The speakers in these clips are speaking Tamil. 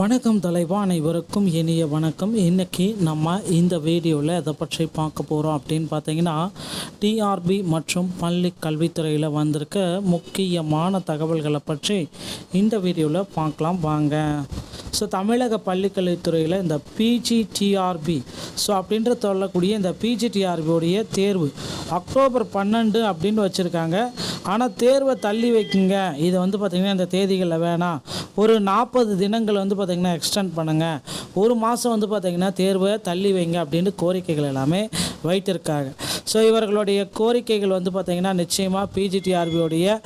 வணக்கம் தலைவா, அனைவருக்கும் இனிய வணக்கம். இன்றைக்கி நம்ம இந்த வீடியோவில் எதை பற்றி பார்க்க போகிறோம் அப்படின்னு பார்த்தீங்கன்னா, டிஆர்பி மற்றும் பள்ளி கல்வித்துறையில் வந்திருக்க முக்கியமான தகவல்களை பற்றி இந்த வீடியோவில் பார்க்கலாம் வாங்க. தமிழக பள்ளிக்கல்வித்துறையில் இந்த பிஜிடிஆர்பி அப்படின்ற சொல்லக்கூடிய இந்த பிஜிடிஆர்பியோடைய தேர்வு அக்டோபர் 12 அப்படின்னு வச்சுருக்காங்க. ஆனால் தேர்வை தள்ளி வைக்குங்க, இது பார்த்திங்கன்னா இந்த தேதிகளில் வேணாம், ஒரு 40 தினங்கள் பார்த்திங்கன்னா எக்ஸ்டெண்ட் பண்ணுங்கள், ஒரு மாதம் பார்த்திங்கன்னா தேர்வை தள்ளி வைங்க அப்படின்னு கோரிக்கைகள் எல்லாமே வைத்திருக்காங்க. இவர்களுடைய கோரிக்கைகள் பார்த்திங்கன்னா நிச்சயமாக பிஜிடிஆர்பியோடைய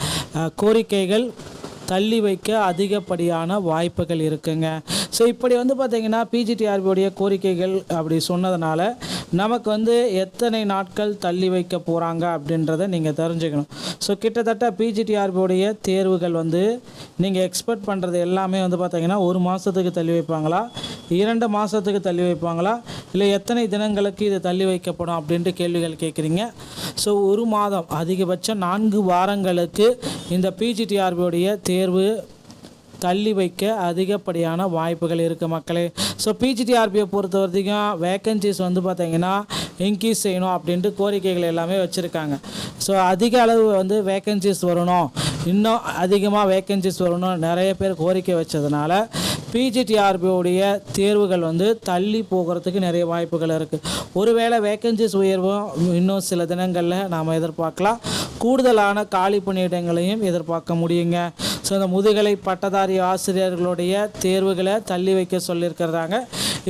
கோரிக்கைகள் தள்ளி வைக்க அதிகப்படியான வாய்ப்புகள் இருக்குங்க. இப்படி பார்த்திங்கன்னா பிஜிடிஆர்பியோடைய கோரிக்கைகள் அப்படி சொன்னதுனால நமக்கு எத்தனை நாட்கள் தள்ளி வைக்க போகிறாங்க அப்படின்றத நீங்கள் தெரிஞ்சுக்கணும். கிட்டத்தட்ட பிஜிடிஆர்பியோடைய தேர்வுகள் நீங்கள் எக்ஸ்பெக்ட் பண்ணுறது எல்லாமே பார்த்திங்கன்னா ஒரு மாதத்துக்கு தள்ளி வைப்பாங்களா, 2 மாதத்துக்கு தள்ளி வைப்பாங்களா, இல்லை எத்தனை தினங்களுக்கு இது தள்ளி வைக்கப்படும் அப்படின்ட்டு கேள்விகள் கேட்குறீங்க. ஒரு மாதம் அதிகபட்சம் 4 வாரங்களுக்கு இந்த பிஜிடிஆர்பியோடைய தேர்வு தள்ளி வைக்க அதிகப்படியான வாய்ப்புகள் இருக்குது மக்களே. பிஜிடிஆர்பியை பொறுத்த வரைக்கும் வேக்கன்சிஸ் பார்த்திங்கன்னா இன்க்ரீஸ் செய்யணும் அப்படின்ட்டு கோரிக்கைகள் எல்லாமே வச்சுருக்காங்க. அதிக அளவு வேக்கன்சிஸ் வரணும், இன்னும் அதிகமாக வேக்கன்சிஸ் வரணும் நிறைய பேர் கோரிக்கை வச்சதுனால பிஜிடிஆர்பியோடைய தேர்வுகள் தள்ளி போகிறதுக்கு நிறைய வாய்ப்புகள் இருக்குது. ஒருவேளை வேக்கன்சிஸ் உயர்வும் இன்னும் சில தினங்களில் நாம் எதிர்பார்க்கலாம். கூடுதலான காலி பணியிடங்களையும் எதிர்பார்க்க முடியுங்க. இந்த முதுகலை பட்டதாரி ஆசிரியர்களுடைய தேர்வுகளை தள்ளி வைக்க சொல்லியிருக்கிறாங்க.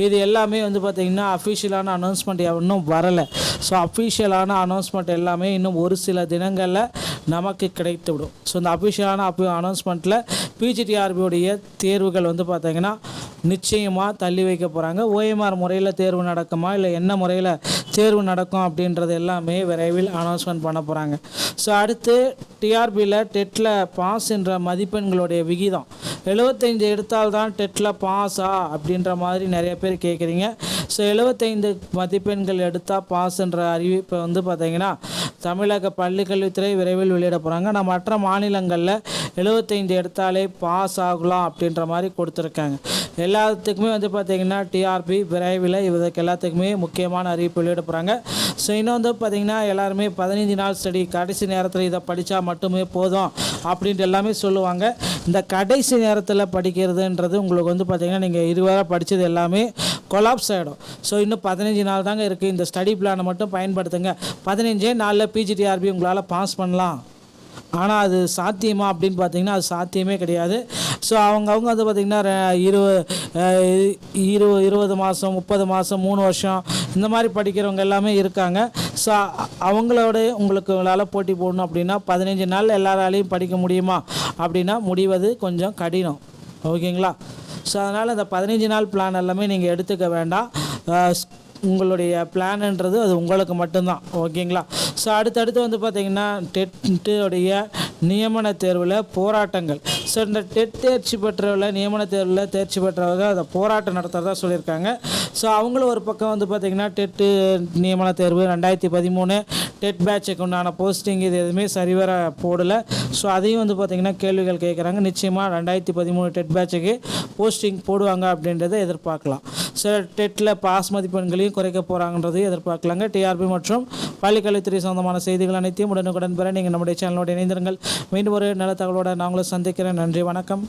இது எல்லாமே பார்த்திங்கன்னா அஃபிஷியலான அனௌன்ஸ்மெண்ட் இன்னும் வரலை. அஃபிஷியலான அனௌன்ஸ்மெண்ட் எல்லாமே இன்னும் ஒரு சில தினங்களில் நமக்கு கிடைத்துவிடும். இந்த அஃபிஷியலான அனௌன்ஸ்மெண்ட்டில் பிஜிடிஆர்பியோடைய தேர்வுகள் பார்த்திங்கன்னா நிச்சயமாக தள்ளி வைக்க போகிறாங்க. ஓஎம்ஆர் முறையில் தேர்வு நடக்குமா, இல்லை என்ன முறையில் தேர்வு நடக்கும் அப்படின்றது எல்லாமே விரைவில் அனௌன்ஸ்மெண்ட் பண்ண போகிறாங்க. அடுத்து டிஆர்பியில் டெட்டில் பாஸ் என்ற மதிப்பெண்களுடைய விகிதம் 75 எடுத்தால் தான் டெட்டில் பாஸா அப்படின்ற மாதிரி நிறைய பேர் கேட்குறீங்க. 75 மதிப்பெண்கள் எடுத்தால் பாஸ் என்ற அறிவிப்பை பார்த்திங்கன்னா தமிழக பள்ளிக்கல்வித்துறை விரைவில் வெளியிட போகிறாங்க. நம்ம மற்ற மாநிலங்களில் 75 எடுத்தாலே பாஸ் ஆகலாம் அப்படின்ற மாதிரி கொடுத்துருக்காங்க. எல்லாத்துக்குமே பார்த்திங்கன்னா டிஆர்பி விரைவில் இதுக்கு எல்லாத்துக்குமே முக்கியமான அறிவிப்பு வெளியிட போகிறாங்க. இன்னும் பார்த்திங்கன்னா எல்லாருமே 15 நாள் ஸ்டடி, கடைசி நேரத்தில் இதை படித்தா மட்டுமே போதும் அப்படின்ட்டு எல்லாமே சொல்லுவாங்க. இந்த கடைசி நேரத்தில் படிக்கிறதுன்றது உங்களுக்கு பார்த்திங்கன்னா நீங்கள் இதுவரை படித்தது எல்லாமே கொலாப்ஸ் ஆகிடும். இன்னும் 15 நாள் தாங்க இருக்குது. இந்த ஸ்டடி பிளானை மட்டும் பயன்படுத்துங்க. 15 நாளில் பிஜிடிஆர்பி உங்களால் பாஸ் பண்ணலாம். ஆனால் அது சாத்தியமா அப்படின்னு பார்த்தீங்கன்னா அது சாத்தியமே கிடையாது. அவங்க பார்த்திங்கன்னா 20 மாதம் 30 மாதம் 3 வருஷம் இந்த மாதிரி படிக்கிறவங்க எல்லாமே இருக்காங்க. அவங்களோட உங்களால் போட்டி போடணும் அப்படின்னா 15 நாள் எல்லாராலையும் படிக்க முடியுமா அப்படின்னா முடிவது கொஞ்சம் கடினம். ஓகேங்களா? அதனால் இந்த 15 நாள் பிளான் எல்லாமே நீங்கள் எடுத்துக்க வேண்டாம். உங்களுடைய பிளான்ன்றது அது உங்களுக்கு மட்டும்தான். ஓகேங்களா? அடுத்தடுத்து பார்த்திங்கன்னா டெட்டுடைய நியமன தேர்வில் போராட்டங்கள். இந்த டெட் தேர்ச்சி பெற்றவர்கள் நியமன தேர்வில் தேர்ச்சி பெற்றவங்க அதை போராட்டம் நடத்துகிறதா சொல்லியிருக்காங்க. அவங்களும் ஒரு பக்கம் பார்த்திங்கன்னா டெட்டு நியமன தேர்வு 2013 டெட் பேட்சுக்கு உண்டான போஸ்டிங் இது எதுவுமே சரிவர போடலை. அதையும் பார்த்திங்கன்னா கேள்விகள் கேட்குறாங்க. நிச்சயமாக 2013 டெட் பேட்சுக்கு போஸ்டிங் போடுவாங்க அப்படின்றத எதிர்பார்க்கலாம். டெட்டில் பாஸ் மதிப்பெண்களையும் குறைக்க போகிறாங்கன்றதையும் எதிர்பார்க்கலாங்க. டிஆர்பி மற்றும் பள்ளிக்கல்வித்துறை சொந்தமான செய்திகள் அனைத்தையும் உடனுக்குடன் பெற நீங்கள் நம்முடைய சேனலோடு இணைந்திருங்கள். மீண்டும் ஒரு நல்ல தகவலோடு நான் உங்களை சந்திக்கிறேன். நன்றி, வணக்கம்.